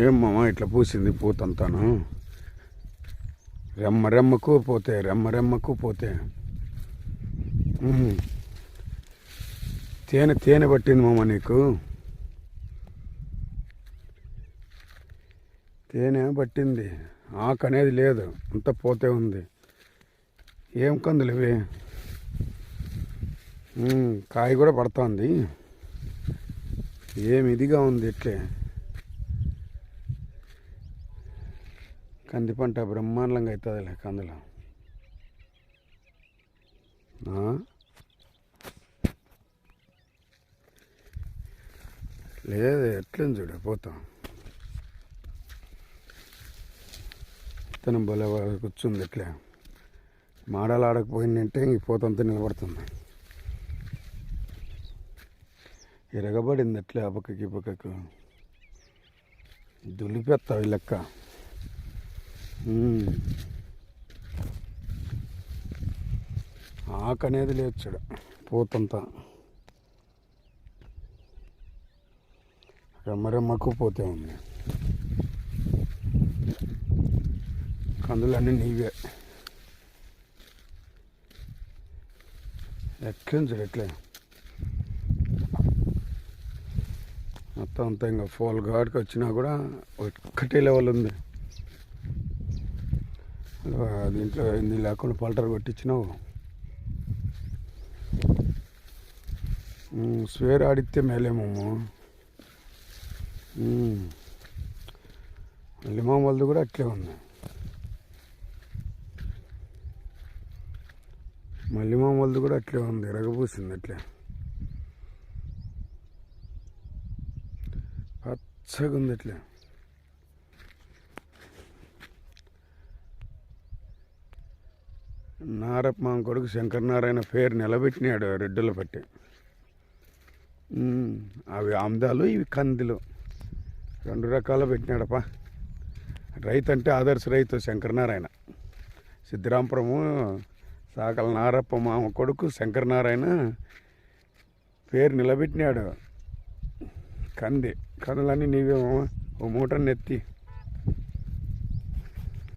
ఏం మామ ఇట్లా పూసింది పూతంతాను. రెమ్మకు పోతే తేనె పట్టింది మామ నీకు. తేనె పట్టింది, ఆకు అనేది లేదు, అంతా పోతే ఉంది. ఏం కందులు ఇవి? కాయ కూడా పడుతుంది. ఏమి ఇదిగా ఉంది ఇట్లే. కంది పంట బ్రహ్మాండంగా అవుతుందిలే కందులు. లేదు ఎట్లని చూడ పోతాం. విత్తనం బల కూర్చుంది ఇట్లే. మాడలు ఆడకపోయిందంటే ఇంక పోతంతా నిలబడుతుంది. ఎరగబడింది అట్లే ఆ పక్కకి ఈ పక్కకు. దులిపెత్తావు లెక్క. ఆకు అనేది లేచాడు పోతంతా. రెమ్మకు పోతే ఉంది. కందులన్నీ నీవే. ఎట్లా చూడు ఎట్లే మొత్తం అంతా. ఇంకా ఫోల్ ఘాట్కి వచ్చినా కూడా ఒక్కటే లెవెల్ ఉంది. దీంట్లో ఇది లేకుండా పల్టర్ కొట్టించినావు. స్వేర్ ఆడితే మేలేమో. లిమా వాళ్ళది కూడా అట్లే ఉంది. మల్లిమా వాళ్ళది కూడా అట్లే ఉంది, రగపూసింది అట్లే. పచ్చగా ఉంది అట్లే. నారప్ప మా కొడుకు శంకరనారాయణ పేరు నిలబెట్టినాడు రెడ్డుల పట్టి. అవి ఆమ్దాలు, ఇవి కందులు, 2 రకాలు పెట్టినాడప్ప. రైతు అంటే ఆదర్శ రైతు శంకరనారాయణ. సిద్ధిరాంపురము సాకల నారప్ప మామ కొడుకు శంకరనారాయణ పేరు నిలబెట్టినాడు. కందులన్నీ నీవే ఓ మూటని ఎత్తి